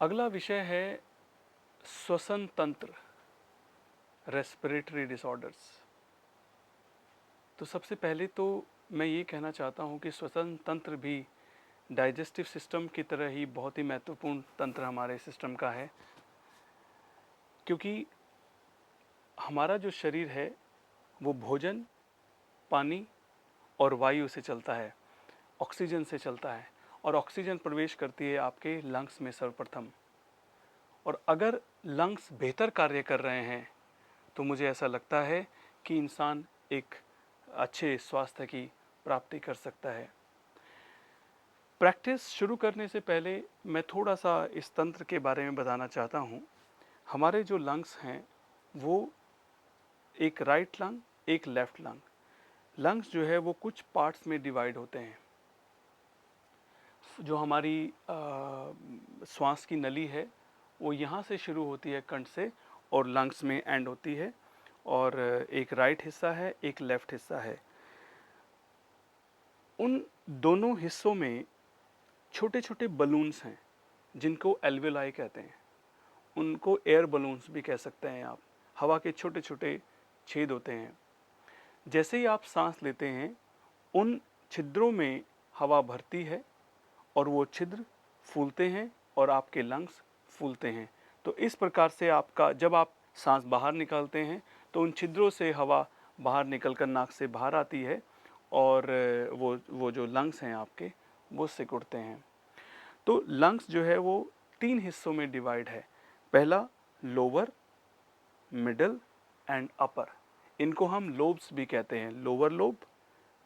अगला विषय है श्वसन तंत्र, रेस्पिरेटरी डिसऑर्डर्स। तो सबसे पहले तो मैं ये कहना चाहता हूँ कि श्वसन तंत्र भी डाइजेस्टिव सिस्टम की तरह ही बहुत ही महत्वपूर्ण तंत्र हमारे सिस्टम का है, क्योंकि हमारा जो शरीर है वो भोजन, पानी और वायु से चलता है, ऑक्सीजन से चलता है, और ऑक्सीजन प्रवेश करती है आपके लंग्स में सर्वप्रथम। और अगर लंग्स बेहतर कार्य कर रहे हैं तो मुझे ऐसा लगता है कि इंसान एक अच्छे स्वास्थ्य की प्राप्ति कर सकता है। प्रैक्टिस शुरू करने से पहले मैं थोड़ा सा इस तंत्र के बारे में बताना चाहता हूँ। हमारे जो लंग्स हैं वो एक राइट लंग, एक लेफ्ट लंग। लंग्स जो है वो कुछ पार्ट्स में डिवाइड होते हैं। जो हमारी श्वास की नली है वो यहाँ से शुरू होती है कंठ से और लंग्स में एंड होती है, और एक राइट हिस्सा है, एक लेफ्ट हिस्सा है। उन दोनों हिस्सों में छोटे छोटे बलून्स हैं जिनको एल्वेलाई कहते हैं। उनको एयर बलून्स भी कह सकते हैं आप। हवा के छोटे छोटे छेद होते हैं। जैसे ही आप सांस लेते हैं उन छिद्रों में हवा भरती है और वो छिद्र फूलते हैं और आपके लंग्स फूलते हैं। तो इस प्रकार से आपका जब आप सांस बाहर निकालते हैं तो उन छिद्रों से हवा बाहर निकलकर नाक से बाहर आती है और वो जो लंग्स हैं आपके वो सिकुड़ते हैं। तो लंग्स जो है वो 3 हिस्सों में डिवाइड है। पहला लोअर, मिडल एंड अपर। इनको हम लोब्स भी कहते हैं, lower lobe,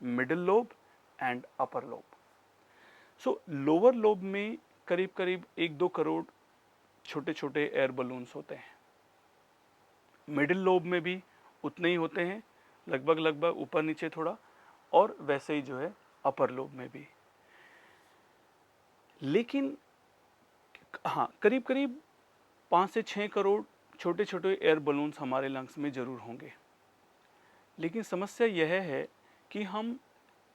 middle lobe and upper lobe. So lower lobe में करीब करीब 1-2 करोड़ छोटे छोटे एयर बलून्स होते हैं। मिडिल लोब में भी उतने ही होते हैं, लगभग लगभग ऊपर नीचे थोड़ा, और वैसे ही जो है अपर लोब में भी। लेकिन हाँ, करीब करीब 5 से 6 करोड़ छोटे छोटे एयर बलून्स हमारे लंग्स में जरूर होंगे। लेकिन समस्या यह है कि हम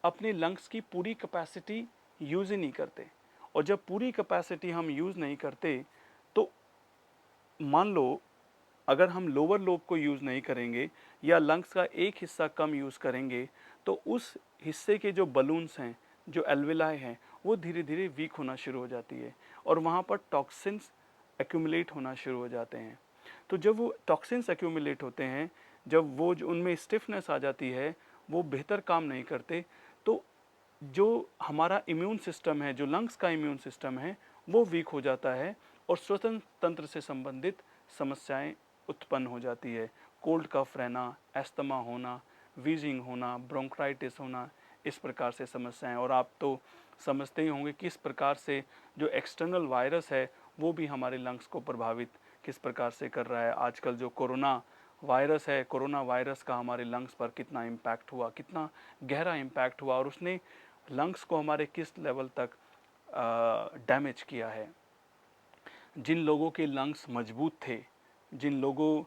अपने लंग्स की पूरी कैपेसिटी यूज़ ही नहीं करते। और जब पूरी कैपेसिटी हम यूज़ नहीं करते तो मान लो अगर हम लोअर लोब को यूज़ नहीं करेंगे या लंग्स का एक हिस्सा कम यूज़ करेंगे तो उस हिस्से के जो बलून्स हैं, जो एल्वेलाई हैं, वो धीरे धीरे वीक होना शुरू हो जाती है और वहाँ पर टॉक्सिन्स एक्यूमुलेट होना शुरू हो जाते हैं। तो जब वो टॉक्सिन्स एक्यूमुलेट होते हैं, जब वो जो उनमें स्टिफनेस आ जाती है, वो बेहतर काम नहीं करते, तो जो हमारा इम्यून सिस्टम है, जो लंग्स का इम्यून सिस्टम है, वो वीक हो जाता है और श्वसन तंत्र से संबंधित समस्याएं उत्पन्न हो जाती है। कोल्ड कफ रहना, एस्थमा होना, वीजिंग होना, ब्रोंकाइटिस होना, इस प्रकार से समस्याएं। और आप तो समझते ही होंगे किस प्रकार से जो एक्सटर्नल वायरस है वो भी हमारे लंग्स को प्रभावित किस प्रकार से कर रहा है। आजकल जो कोरोना वायरस है, कोरोना वायरस का हमारे लंग्स पर कितना इम्पैक्ट हुआ, कितना गहरा इम्पैक्ट हुआ, और उसने लंग्स को हमारे किस लेवल तक डैमेज किया है। जिन लोगों के लंग्स मजबूत थे, जिन लोगों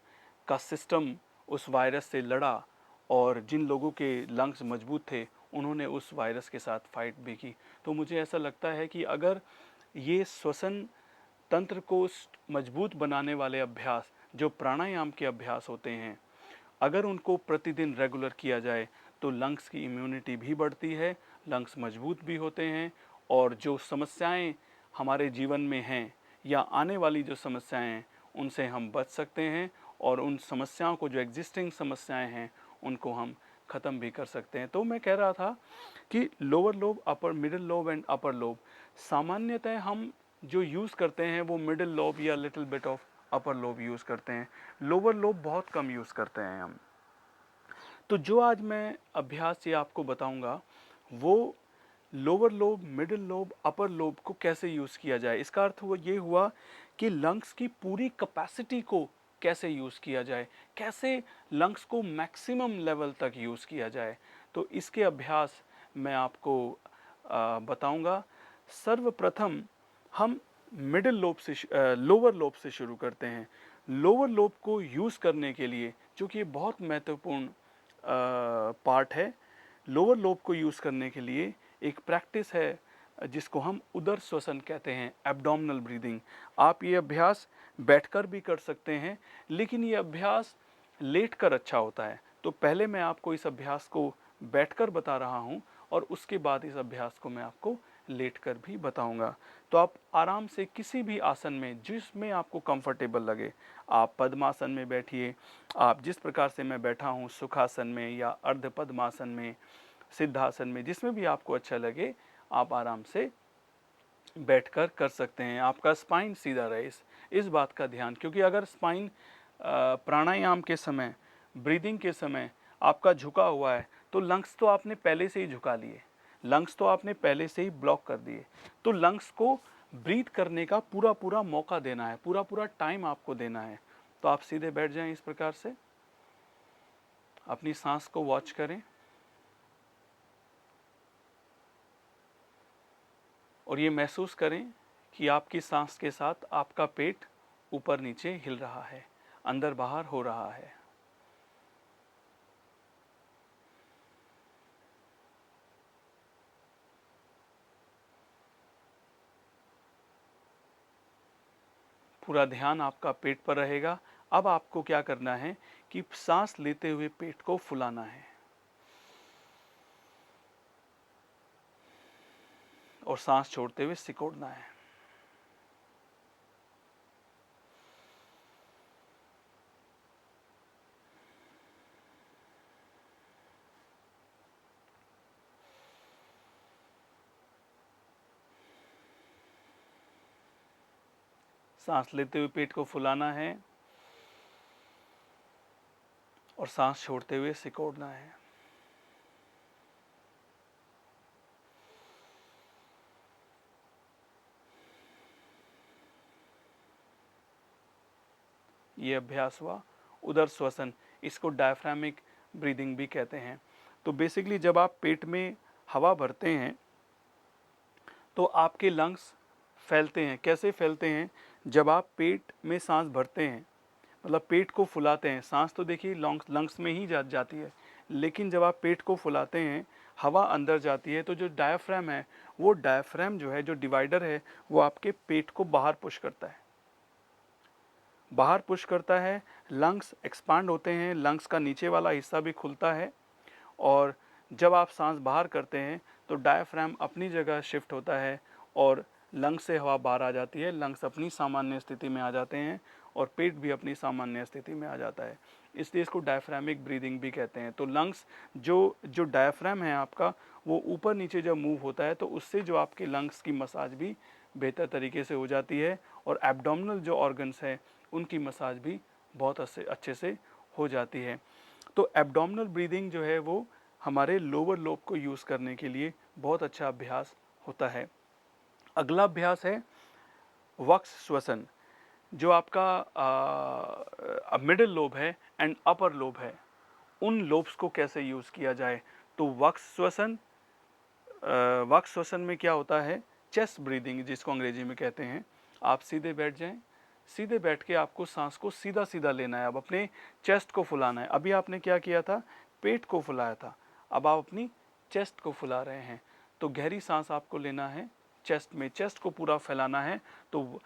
का सिस्टम उस वायरस से लड़ा और जिन लोगों के लंग्स मजबूत थे, उन्होंने उस वायरस के साथ फाइट भी की। तो मुझे ऐसा लगता है कि अगर ये श्वसन तंत्र को मजबूत बनाने वाले अभ्यास, जो प्राणायाम के अभ्यास होते हैं, अगर उनको प्रतिदिन रेगुलर किया जाए तो लंग्स की इम्यूनिटी भी बढ़ती है, लंग्स मजबूत भी होते हैं, और जो समस्याएं हमारे जीवन में हैं या आने वाली जो समस्याएं हैं उनसे हम बच सकते हैं, और उन समस्याओं को, जो एग्जिस्टिंग समस्याएं हैं, उनको हम ख़त्म भी कर सकते हैं। तो मैं कह रहा था कि lower lobe, upper, middle lobe and upper lobe, सामान्यतः हम जो यूज़ करते हैं वो मिडिल लोब या little bit of upper lobe use करते हैं। लोअर लोब बहुत कम यूज़ करते हैं हम। तो जो आज मैं अभ्यास ये आपको बताऊंगा वो lower lobe, middle lobe, upper lobe को कैसे यूज़ किया जाए। इसका अर्थ वो ये हुआ कि लंग्स की पूरी कैपेसिटी को कैसे यूज़ किया जाए, कैसे लंग्स को मैक्सिमम लेवल तक यूज़ किया जाए। तो इसके अभ्यास मैं आपको बताऊंगा। सर्वप्रथम हम मिडिल लोब से लोअर लोब से शुरू करते हैं। लोअर लोब को यूज़ करने के लिए, चूँकि ये बहुत महत्वपूर्ण पार्ट है, लोअर लोब को यूज़ करने के लिए एक प्रैक्टिस है जिसको हम उदर श्वसन कहते हैं, एब्डोमिनल ब्रीदिंग। आप ये अभ्यास बैठकर भी कर सकते हैं, लेकिन ये अभ्यास लेटकर अच्छा होता है। तो पहले मैं आपको इस अभ्यास को बैठकर बता रहा हूँ और उसके बाद इस अभ्यास को मैं आपको लेटकर भी बताऊंगा। तो आप आराम से किसी भी आसन में, जिसमें आपको कंफर्टेबल लगे, आप पद्मासन में बैठिए, आप जिस प्रकार से मैं बैठा हूँ, सुखासन में या अर्ध पद्मासन में, सिद्धासन में, जिसमें भी आपको अच्छा लगे आप आराम से बैठकर कर सकते हैं। आपका स्पाइन सीधा रहे, इस बात का ध्यान, क्योंकि अगर स्पाइन प्राणायाम के समय, ब्रीदिंग के समय आपका झुका हुआ है तो लंग्स तो आपने पहले से ही झुका लिए, लंग्स तो आपने पहले से ही ब्लॉक कर दिए। तो लंग्स को ब्रीथ करने का पूरा पूरा मौका देना है, पूरा पूरा टाइम आपको देना है। तो आप सीधे बैठ जाएं इस प्रकार से, अपनी सांस को वॉच करें और ये महसूस करें कि आपकी सांस के साथ आपका पेट ऊपर नीचे हिल रहा है, अंदर बाहर हो रहा है। पूरा ध्यान आपका पेट पर रहेगा। अब आपको क्या करना है कि सांस लेते हुए पेट को फुलाना है और सांस छोड़ते हुए सिकोड़ना है। सांस लेते हुए पेट को फुलाना है और सांस छोड़ते हुए सिकोड़ना है। ये अभ्यास हुआ उदर श्वसन, इसको डायफ्रामिक ब्रीदिंग भी कहते हैं। तो बेसिकली जब आप पेट में हवा भरते हैं तो आपके लंग्स फैलते हैं। कैसे फैलते हैं? जब आप पेट में सांस भरते हैं, मतलब पेट को फुलाते हैं, सांस तो देखिए लंग्स में ही जाती है, लेकिन जब आप पेट को फुलाते हैं, हवा अंदर जाती है, तो जो डायफ्राम है, वो डायफ्राम जो है, जो डिवाइडर है, वो आपके पेट को बाहर पुश करता है, बाहर पुश करता है। लंग्स एक्सपांड होते हैं, लंग्स का नीचे वाला हिस्सा भी खुलता है, और जब आप सांस बाहर करते हैं तो डायफ्राम अपनी जगह शिफ्ट होता है और लंग्स से हवा बाहर आ जाती है, लंग्स अपनी सामान्य स्थिति में आ जाते हैं और पेट भी अपनी सामान्य स्थिति में आ जाता है। इसलिए इसको डायफ्रामिक ब्रीदिंग भी कहते हैं। तो लंग्स जो डायफ्राम है आपका, वो ऊपर नीचे जब मूव होता है तो उससे जो आपके लंग्स की मसाज भी बेहतर तरीके से हो जाती है और एब्डोमिनल जो ऑर्गन्स हैं उनकी मसाज भी बहुत अच्छे से हो जाती है। तो एब्डोमिनल ब्रीदिंग जो है वो हमारे लोअर लोब को यूज़ करने के लिए बहुत अच्छा अभ्यास होता है। अगला अभ्यास है वक्ष श्वसन। जो आपका मिडिल लोब है एंड अपर लोब है, उन लोब्स को कैसे यूज़ किया जाए। तो वक्ष श्वसन में क्या होता है, चेस्ट ब्रीदिंग जिसको अंग्रेजी में कहते हैं। आप सीधे बैठ जाएं, सीधे बैठ के आपको सांस को सीधा सीधा लेना है। अब अपने चेस्ट को फुलाना है। अभी आपने क्या किया था, पेट को फुलाया था, अब आप अपनी चेस्ट को फुला रहे हैं। तो गहरी सांस आपको लेना है चेस्ट में, चेस्ट को पूरा फैलाना है। तो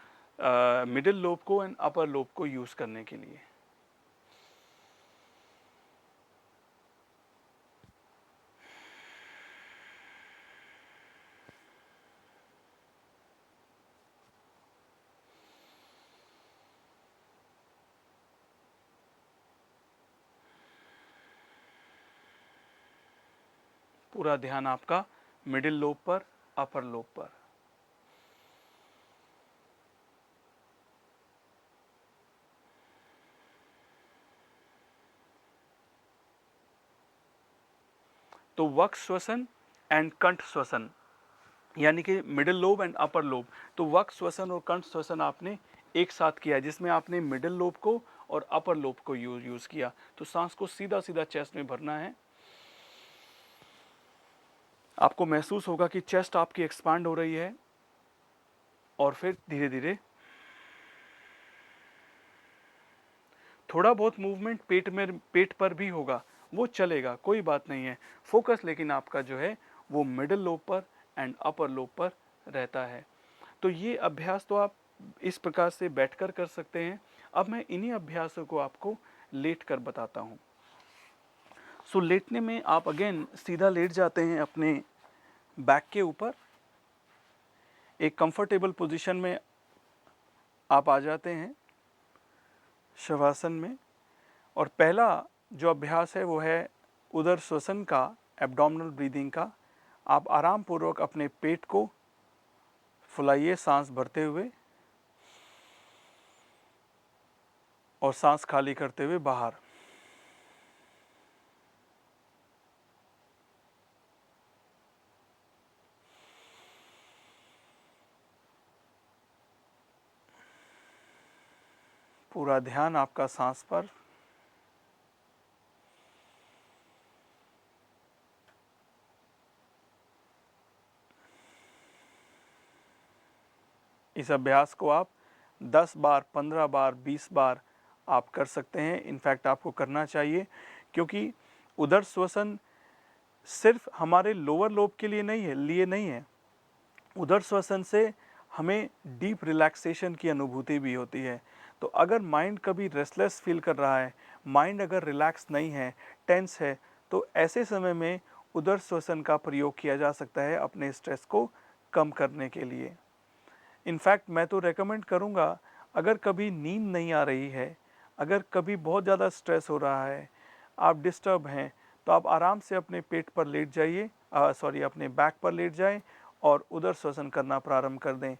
मिडिल लोब को एंड अपर लोब को यूज़ करने के लिए पूरा ध्यान आपका मिडिल लोब पर, अपर लोब पर। तो वक्ष श्वसन एंड कंठ श्वसन, यानी कि middle lobe and upper lobe. तो वक्ष श्वसन और कंठ श्वसन आपने एक साथ किया, जिसमें आपने मिडिल लोब को और अपर लोब को यूज़ किया। तो सांस को सीधा सीधा चेस्ट में भरना है। आपको महसूस होगा कि चेस्ट आपकी एक्सपांड हो रही है और फिर धीरे धीरे थोड़ा बहुत मूवमेंट पेट पर भी होगा, वो चलेगा, कोई बात नहीं है। फोकस लेकिन आपका जो है वो मिडिल लोब पर एंड अपर लोब पर रहता है। तो ये अभ्यास तो आप इस प्रकार से बैठकर कर सकते हैं। अब मैं इन्हीं अभ्यासों को आपको लेट कर बताता हूँ। सो लेटने में आप अगेन सीधा लेट जाते हैं अपने बैक के ऊपर, एक कंफर्टेबल पोजीशन में आप आ जाते हैं शवासन में। और पहला जो अभ्यास है वो है उदर श्वसन का, एब्डोमिनल ब्रीदिंग का। आप आराम पूर्वक अपने पेट को फुलाइए सांस भरते हुए और सांस खाली करते हुए बाहर। पूरा ध्यान आपका सांस पर। इस अभ्यास को आप 10 बार, 15 बार, 20 बार आप कर सकते हैं। इनफैक्ट आपको करना चाहिए, क्योंकि उदर श्वसन सिर्फ हमारे लोअर लोब के लिए नहीं है। उदर श्वसन से हमें डीप रिलैक्सेशन की अनुभूति भी होती है। तो अगर माइंड कभी रेस्टलेस फील कर रहा है, माइंड अगर रिलैक्स नहीं है, टेंस है, तो ऐसे समय में उदर श्वसन का प्रयोग किया जा सकता है अपने स्ट्रेस को कम करने के लिए। इनफैक्ट मैं तो रेकमेंड करूँगा, अगर कभी नींद नहीं आ रही है, अगर कभी बहुत ज़्यादा स्ट्रेस हो रहा है, आप डिस्टर्ब हैं, तो आप आराम से अपने पेट पर लेट जाइए, अपने बैक पर लेट जाएं और उदर श्वसन करना प्रारंभ कर दें।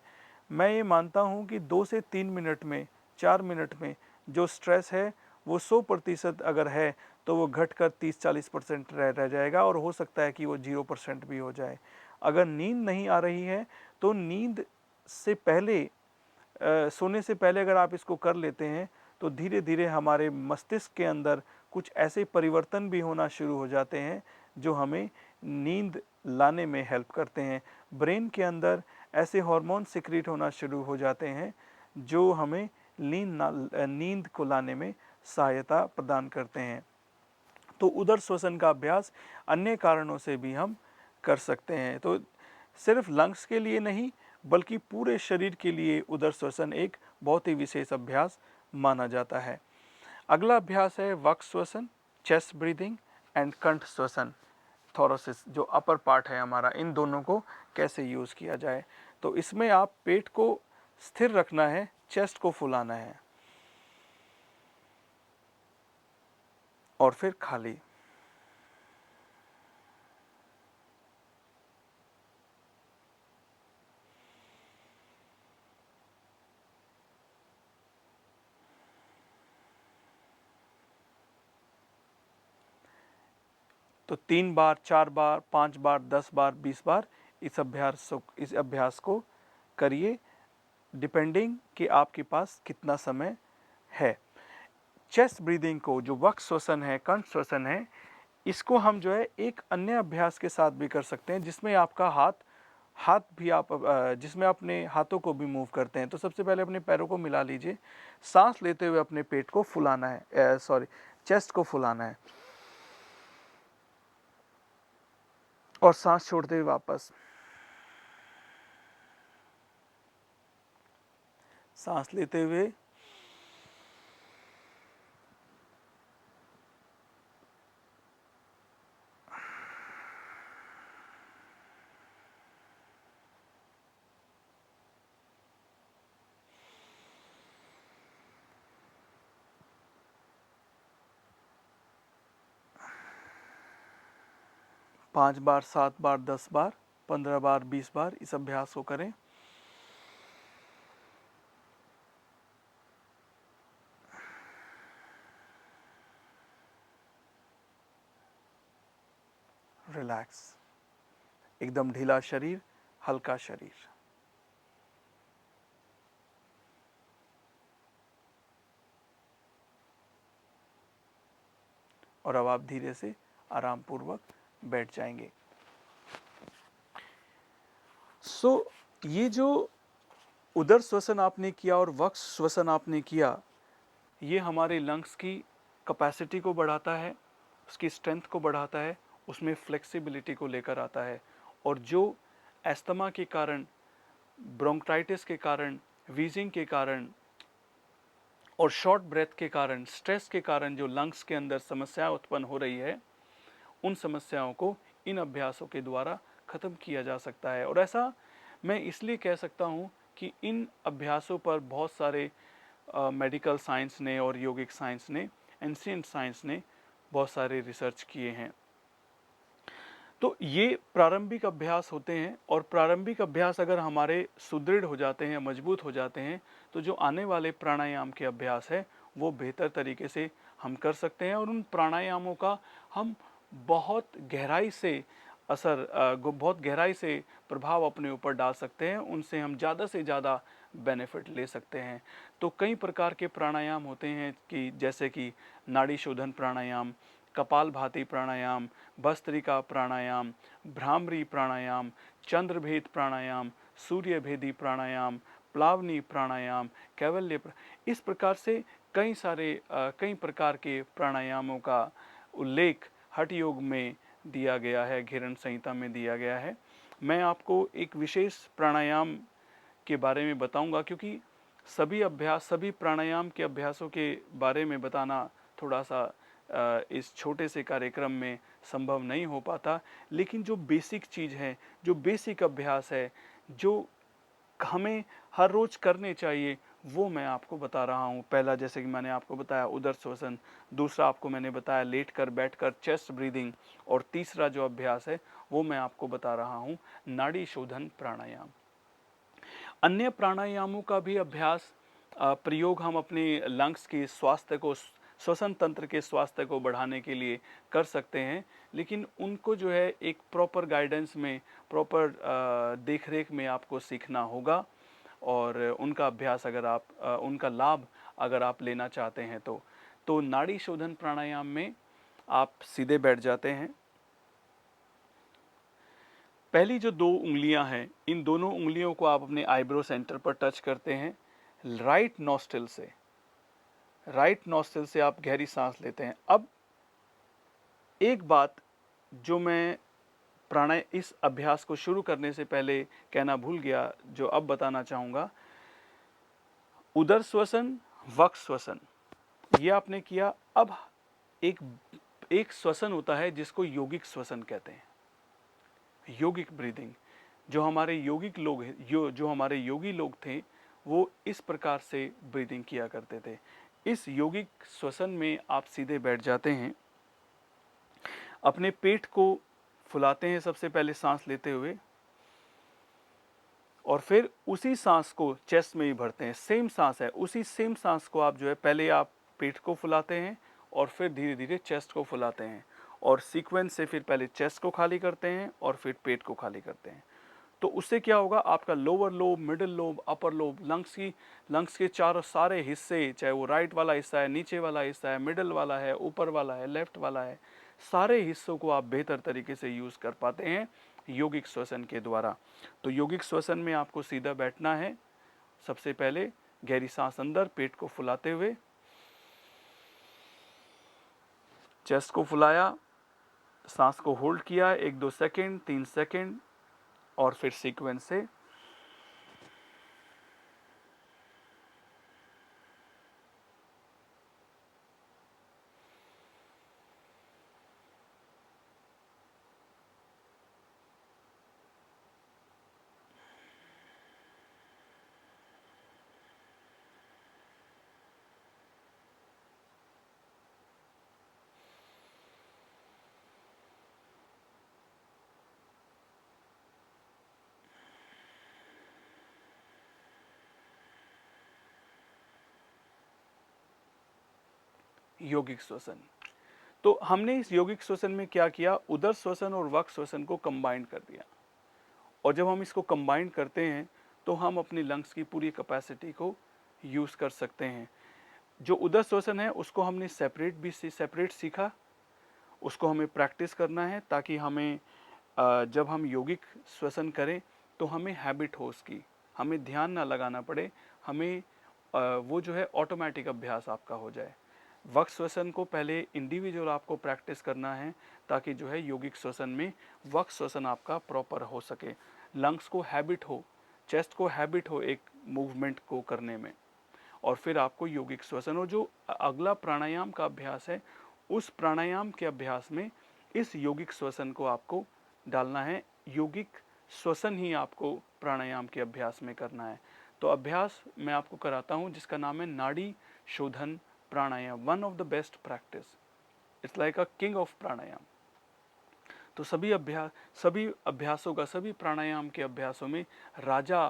मैं ये मानता हूँ कि 2 से 3 मिनट में, 4 मिनट में जो स्ट्रेस है वो 100% अगर है तो वो घटकर 30-40% रह जाएगा, और हो सकता है कि वो 0% भी हो जाए। अगर नींद नहीं आ रही है तो नींद से पहले, सोने से पहले अगर आप इसको कर लेते हैं तो धीरे धीरे हमारे मस्तिष्क के अंदर कुछ ऐसे परिवर्तन भी होना शुरू हो जाते हैं जो हमें नींद लाने में हेल्प करते हैं। ब्रेन के अंदर ऐसे हार्मोन सिक्रीट होना शुरू हो जाते हैं जो हमें नींद को लाने में सहायता प्रदान करते हैं। तो उदर श्वसन का अभ्यास अन्य कारणों से भी हम कर सकते हैं। तो सिर्फ लंग्स के लिए नहीं, बल्कि पूरे शरीर के लिए उदर श्वसन एक बहुत ही विशेष अभ्यास माना जाता है। अगला अभ्यास है वक्ष श्वसन, चेस्ट ब्रीदिंग एंड कंठ श्वसन, थोरोसिस, जो अपर पार्ट है हमारा। इन दोनों को कैसे यूज़ किया जाए, तो इसमें आप पेट को स्थिर रखना है, चेस्ट को फुलाना है और फिर खाली। तो 3 बार, 4 बार, 5 बार, 10 बार, 20 बार इस अभ्यास को करिए, डिपेंडिंग कि आपके पास कितना समय है। चेस्ट ब्रीदिंग को, जो वक्ष श्वसन है, कंठ श्वसन है, इसको हम जो है एक अन्य अभ्यास के साथ भी कर सकते हैं, जिसमें आपका हाथ भी आप जिसमें अपने हाथों को भी मूव करते हैं। तो सबसे पहले अपने पैरों को मिला लीजिए, सांस लेते हुए अपने पेट को फुलाना है, चेस्ट को फुलाना है, और सांस छोड़ते हुए वापस सांस लेते हुए, पाँच बार, 7 बार, 10 बार, 15 बार, 20 बार इस अभ्यास को करें। रिलैक्स, एकदम ढीला शरीर, हल्का शरीर। और अब आप धीरे से आराम पूर्वक बैठ जाएंगे। ये जो उदर श्वसन आपने किया और वक्ष श्वसन आपने किया, ये हमारे लंग्स की कैपेसिटी को बढ़ाता है, उसकी स्ट्रेंथ को बढ़ाता है, उसमें फ्लेक्सिबिलिटी को लेकर आता है। और जो एस्थमा के कारण, ब्रोंकाइटिस के कारण, वीजिंग के कारण और शॉर्ट ब्रेथ के कारण, स्ट्रेस के कारण जो लंग्स के अंदर समस्या उत्पन्न हो रही है, उन समस्याओं को इन अभ्यासों के द्वारा खत्म किया जा सकता है। और ऐसा मैं इसलिए कह सकता हूँ कि इन अभ्यासों पर बहुत सारे मेडिकल साइंस ने और योगिक साइंस ने, एंशिएंट साइंस ने बहुत सारे रिसर्च किए हैं। तो ये प्रारंभिक अभ्यास होते हैं, और प्रारंभिक अभ्यास अगर हमारे सुदृढ़ हो जाते हैं, मजबूत हो जाते हैं, तो जो आने वाले प्राणायाम के अभ्यास है वो बेहतर तरीके से हम कर सकते हैं, और उन प्राणायामों का हम बहुत गहराई से बहुत गहराई से प्रभाव अपने ऊपर डाल सकते हैं, उनसे हम ज़्यादा से ज़्यादा बेनिफिट ले सकते हैं। तो कई प्रकार के प्राणायाम होते हैं कि जैसे कि नाड़ी शोधन प्राणायाम, कपालभाति प्राणायाम, भस्त्रिका प्राणायाम, भ्रामरी प्राणायाम, चंद्रभेद प्राणायाम, सूर्यभेदी प्राणायाम, प्लावनी प्राणायाम, कैवल्य इस प्रकार से कई प्रकार के प्राणायामों का उल्लेख हठ योग में दिया गया है, घिरण संहिता में दिया गया है। मैं आपको एक विशेष प्राणायाम के बारे में बताऊंगा, क्योंकि सभी प्राणायाम के अभ्यासों के बारे में बताना थोड़ा सा इस छोटे से कार्यक्रम में संभव नहीं हो पाता। लेकिन जो बेसिक चीज़ है, जो बेसिक अभ्यास है, जो हमें हर रोज करने चाहिए, वो मैं आपको बता रहा हूँ। पहला, जैसे कि मैंने आपको बताया, उदर श्वसन। दूसरा आपको मैंने बताया लेटकर बैठकर चेस्ट ब्रीदिंग। और तीसरा जो अभ्यास है वो मैं आपको बता रहा हूँ, नाड़ी शोधन प्राणायाम। अन्य प्राणायामों का भी अभ्यास प्रयोग हम अपने लंग्स के स्वास्थ्य को, श्वसन तंत्र के स्वास्थ्य को बढ़ाने के लिए कर सकते हैं, लेकिन उनको जो है एक प्रॉपर गाइडेंस में, प्रॉपर देखरेख में आपको सीखना होगा। और उनका अभ्यास अगर आप उनका लाभ अगर आप लेना चाहते हैं तो नाड़ी शोधन प्राणायाम में आप सीधे बैठ जाते हैं। पहली जो 2 उंगलियां हैं, इन दोनों उंगलियों को आप अपने आईब्रो सेंटर पर टच करते हैं। राइट नॉस्ट्रिल से आप गहरी सांस लेते हैं। अब एक बात जो मैं इस अभ्यास को शुरू करने से पहले कहना भूल गया, जो अब बताना चाहूँगा, उदर श्वसन, वक्ष श्वसन, ये आपने किया। अब एक श्वसन होता है जिसको यौगिक श्वसन कहते हैं, योगिक ब्रीदिंग। जो हमारे योगी लोग थे, वो इस प्रकार से ब्रीदिंग किया करते थे। इस योगिक श्वसन में आप सीधे बैठ जाते हैं, अपने पेट को फुलाते हैं सबसे पहले सांस लेते हुए, और फिर उसी सांस को चेस्ट में ही भरते हैं। सेम सांस है, उसी सेम सांस को आप जो है, पहले आप पेट को फुलाते हैं और फिर धीरे धीरे चेस्ट को फुलाते हैं, और सीक्वेंस से फिर पहले चेस्ट को खाली करते हैं और फिर पेट को खाली करते हैं। तो उससे क्या होगा, आपका lower lobe, middle lobe, upper lobe, lungs के चारों सारे हिस्से, चाहे वो राइट वाला हिस्सा है, नीचे वाला हिस्सा है, मिडिल वाला है, ऊपर वाला है, लेफ्ट वाला है, सारे हिस्सों को आप बेहतर तरीके से यूज़ कर पाते हैं योगिक श्वसन के द्वारा। तो योगिक श्वसन में आपको सीधा बैठना है। सबसे पहले गहरी सांस अंदर, पेट को फुलाते हुए, चेस्ट को फुलाया, सांस को होल्ड किया 1-2 सेकेंड, 3 सेकेंड, और फिर सीक्वेंस से यौगिक श्वसन। तो हमने इस यौगिक श्वसन में क्या किया, उदर श्वसन और वक्ष श्वसन को कंबाइन कर दिया। और जब हम इसको कंबाइन करते हैं तो हम अपनी लंग्स की पूरी कैपेसिटी को यूज़ कर सकते हैं। जो उदर श्वसन है उसको हमने सेपरेट सीखा, उसको हमें प्रैक्टिस करना है, ताकि हमें जब हम यौगिक श्वसन करें तो हमें हैबिट हो उसकी, हमें ध्यान ना लगाना पड़े, हमें वो जो है ऑटोमेटिक अभ्यास आपका हो जाए। वक्ष श्वसन को पहले इंडिविजुअल आपको प्रैक्टिस करना है, ताकि जो है योगिक श्वसन में वक्ष श्वसन आपका प्रॉपर हो सके, लंग्स को हैबिट हो, चेस्ट को हैबिट हो एक मूवमेंट को करने में। और फिर आपको योगिक श्वसन, और जो अगला प्राणायाम का अभ्यास है, उस प्राणायाम के अभ्यास में इस योगिक श्वसन को आपको डालना है। योगिक श्वसन ही आपको प्राणायाम के अभ्यास में करना है। तो अभ्यास मैं आपको कराता हूँ जिसका नाम है Nadi Shodhan pranayama, one of the best practice, it's like a king of pranayama. तो सभी अभ्यासों का, सभी प्राणायाम के अभ्यासों में राजा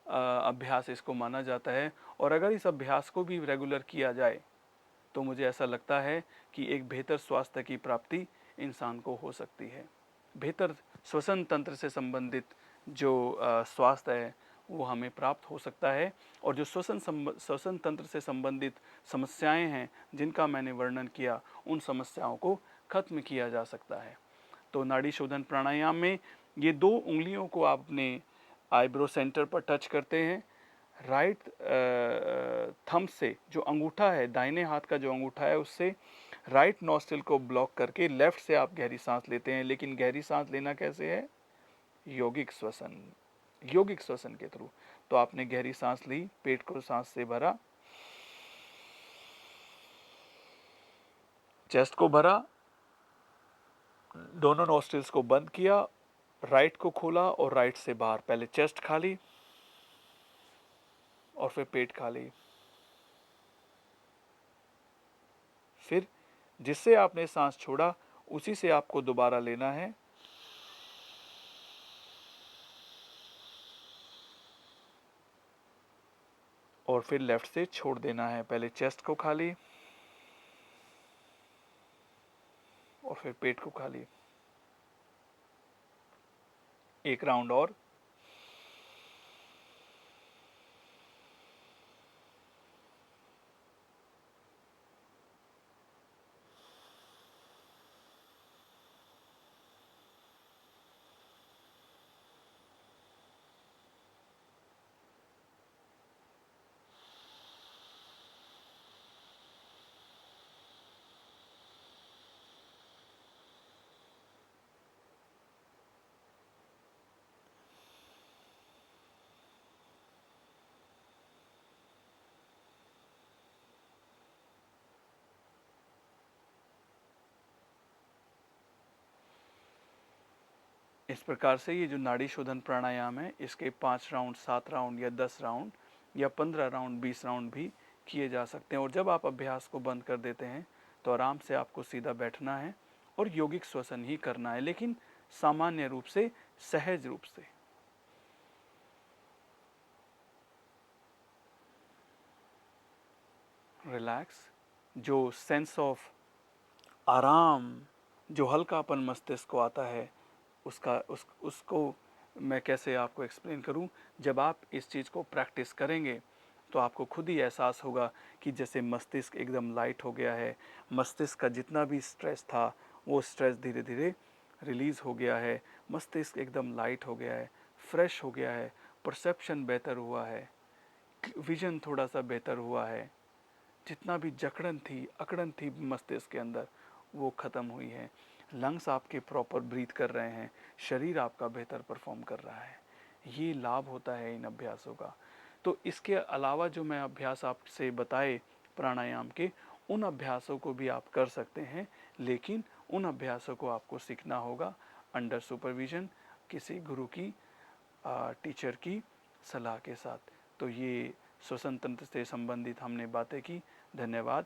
अभ्यास इसको माना जाता है। और अगर इस अभ्यास को भी रेगुलर किया जाए तो मुझे ऐसा लगता है कि एक बेहतर स्वास्थ्य की प्राप्ति इंसान को हो सकती है। बेहतर श्वसन तंत्र से संबंधित जो स्वास्थ्य है वो हमें प्राप्त हो सकता है। और जो श्वसन तंत्र से संबंधित समस्याएं हैं जिनका मैंने वर्णन किया, उन समस्याओं को खत्म किया जा सकता है। तो नाड़ी शोधन प्राणायाम में ये 2 उंगलियों को आप अपने आईब्रो सेंटर पर टच करते हैं। राइट थंब से, जो अंगूठा है, दाहिने हाथ का जो अंगूठा है, उससे राइट नॉस्ट्रिल को ब्लॉक करके लेफ्ट से आप गहरी सांस लेते हैं। लेकिन गहरी सांस लेना कैसे है? योगिक श्वसन, योगिक श्वसन के थ्रू। तो आपने गहरी सांस ली, पेट को सांस से भरा, चेस्ट को भरा, दोनों नॉस्ट्रिल्स को बंद किया, राइट को खोला और राइट से बाहर। पहले चेस्ट खाली और फिर पेट खाली। फिर जिससे आपने सांस छोड़ा उसी से आपको दोबारा लेना है। और फिर लेफ्ट से छोड़ देना है। पहले चेस्ट को खाली और फिर पेट को खाली। एक राउंड और। इस प्रकार से ये जो नाड़ी शोधन प्राणायाम है, इसके 5 राउंड, 7 राउंड या 10 राउंड या 15 राउंड, 20 राउंड भी किए जा सकते हैं। और जब आप अभ्यास को बंद कर देते हैं तो आराम से आपको सीधा बैठना है और योगिक श्वसन ही करना है, लेकिन सामान्य रूप से, सहज रूप से। रिलैक्स। जो सेंस ऑफ आराम, जो हल्कापन मस्तिष्क को आता है, उसको मैं कैसे आपको एक्सप्लेन करूं। जब आप इस चीज़ को प्रैक्टिस करेंगे तो आपको खुद ही एहसास होगा कि जैसे मस्तिष्क एकदम लाइट हो गया है। मस्तिष्क का जितना भी स्ट्रेस था वो स्ट्रेस धीरे धीरे रिलीज़ हो गया है। मस्तिष्क एकदम लाइट हो गया है, फ्रेश हो गया है, परसेप्शन बेहतर हुआ है, विजन थोड़ा सा बेहतर हुआ है। जितना भी जकड़न थी, अकड़न थी मस्तिष्क के अंदर, वो ख़त्म हुई है। लंग्स आपके प्रॉपर ब्रीथ कर रहे हैं, शरीर आपका बेहतर परफॉर्म कर रहा है। ये लाभ होता है इन अभ्यासों का। तो इसके अलावा जो मैं अभ्यास आपसे बताए प्राणायाम के, उन अभ्यासों को भी आप कर सकते हैं, लेकिन उन अभ्यासों को आपको सीखना होगा अंडर सुपरविजन, किसी गुरु की, टीचर की सलाह के साथ। तो ये श्वसन तंत्र से संबंधित हमने बातें की। धन्यवाद।